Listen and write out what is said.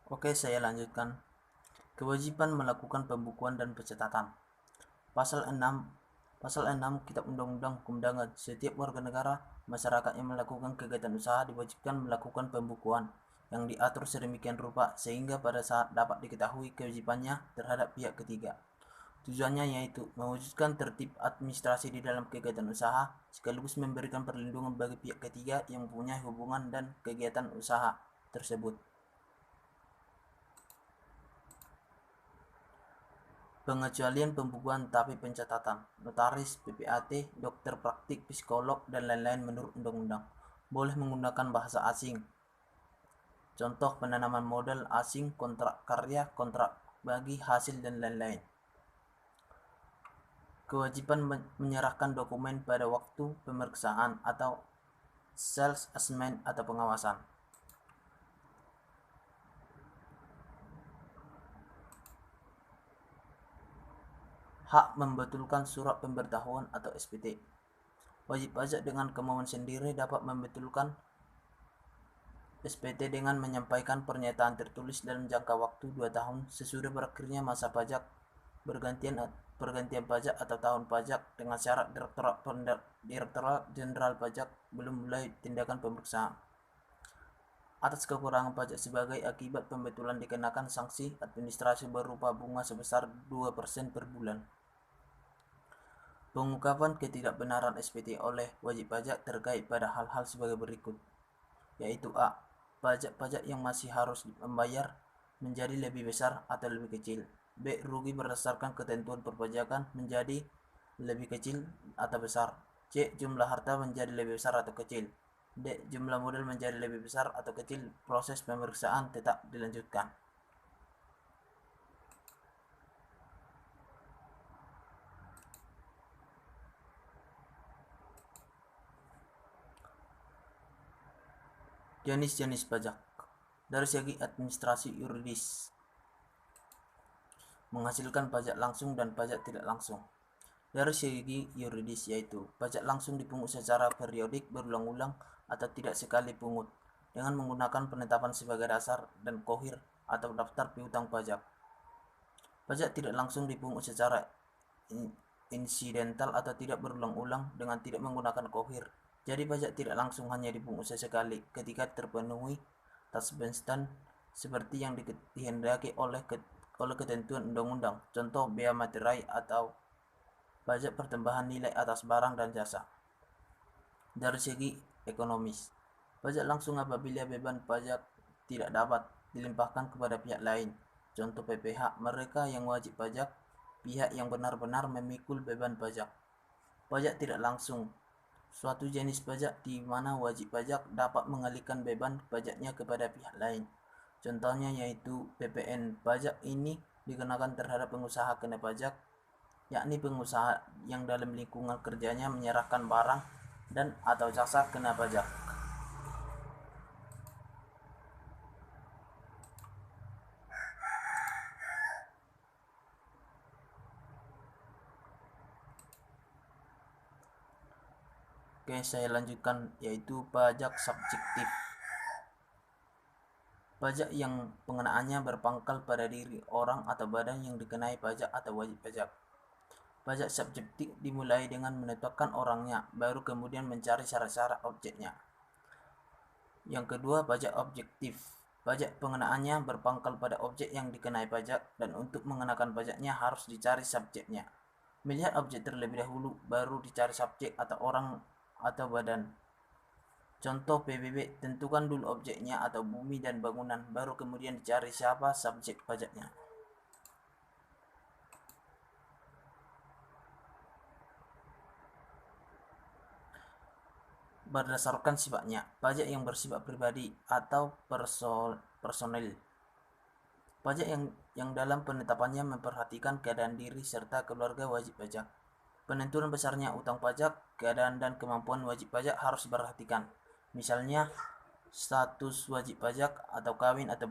Oke, saya lanjutkan. Kewajiban melakukan pembukuan dan pencatatan. Pasal 6 Kitab Undang-Undang Hukum Dagat. Setiap warga negara masyarakat yang melakukan kegiatan usaha diwajibkan melakukan pembukuan yang diatur sedemikian rupa sehingga pada saat dapat diketahui kewajibannya terhadap pihak ketiga. Tujuannya yaitu mewujudkan tertib administrasi di dalam kegiatan usaha sekaligus memberikan perlindungan bagi pihak ketiga yang mempunyai hubungan dan kegiatan usaha tersebut. Pengecualian pembukuan tapi pencatatan. Notaris, PPAT, dokter praktik, psikolog, dan lain-lain menurut undang-undang boleh menggunakan bahasa asing. Contoh penanaman modal asing, kontrak karya, kontrak bagi hasil, dan lain-lain. Kewajiban menyerahkan dokumen pada waktu pemeriksaan atau sales assessment atau pengawasan. Hak membetulkan surat pemberitahuan atau SPT. Wajib pajak dengan kemauan sendiri dapat membetulkan SPT dengan menyampaikan pernyataan tertulis dalam jangka waktu 2 tahun sesudah berakhirnya masa pajak pergantian pajak atau tahun pajak dengan syarat Direktorat Jenderal Pajak belum mulai tindakan pemeriksaan. Atas kekurangan pajak sebagai akibat pembetulan dikenakan sanksi administrasi berupa bunga sebesar 2% per bulan. Pengungkapan ketidakbenaran SPT oleh wajib pajak terkait pada hal-hal sebagai berikut, yaitu A. Pajak-pajak yang masih harus membayar menjadi lebih besar atau lebih kecil. B. Rugi berdasarkan ketentuan perpajakan menjadi lebih kecil atau besar. C. Jumlah harta menjadi lebih besar atau kecil. D. Jumlah modal menjadi lebih besar atau kecil. Proses pemeriksaan tetap dilanjutkan. Jenis-jenis pajak. Dari segi administrasi yuridis, menghasilkan pajak langsung dan pajak tidak langsung. Dari segi yuridis yaitu pajak langsung dipungut secara periodik berulang-ulang atau tidak sekali pungut dengan menggunakan penetapan sebagai dasar dan kohir atau daftar piutang pajak. Pajak tidak langsung dipungut secara insidental atau tidak berulang-ulang dengan tidak menggunakan kohir. Jadi pajak tidak langsung hanya dipungut sesekali ketika terpenuhi tasbenstan seperti yang dihendaki oleh ketentuan undang-undang. Contoh bea materai atau pajak pertambahan nilai atas barang dan jasa. Dari segi ekonomis, pajak langsung apabila beban pajak tidak dapat dilimpahkan kepada pihak lain. Contoh PPH, mereka yang wajib pajak, pihak yang benar-benar memikul beban pajak. Pajak tidak langsung, suatu jenis pajak di mana wajib pajak dapat mengalihkan beban pajaknya kepada pihak lain. Contohnya yaitu PPN. Pajak ini dikenakan terhadap pengusaha kena pajak, yakni pengusaha yang dalam lingkungan kerjanya menyerahkan barang dan atau jasa kena pajak. Oke, saya lanjutkan yaitu pajak subjektif. Pajak yang pengenaannya berpangkal pada diri orang atau badan yang dikenai pajak atau wajib pajak. Pajak subjektif dimulai dengan menetapkan orangnya, baru kemudian mencari syarat-syarat objeknya. Yang kedua, pajak objektif. Pajak pengenaannya berpangkal pada objek yang dikenai pajak dan untuk mengenakan pajaknya harus dicari subjeknya. Melihat objek terlebih dahulu, baru dicari subjek atau orang atau badan. Contoh PBB, tentukan dulu objeknya atau bumi dan bangunan, baru kemudian dicari siapa subjek pajaknya. Berdasarkan sifatnya, pajak yang bersifat pribadi atau personel. Pajak yang dalam penetapannya memperhatikan keadaan diri serta keluarga wajib pajak. Penentuan besarnya utang pajak, keadaan dan kemampuan wajib pajak harus diperhatikan. Misalnya, status wajib pajak atau kawin atau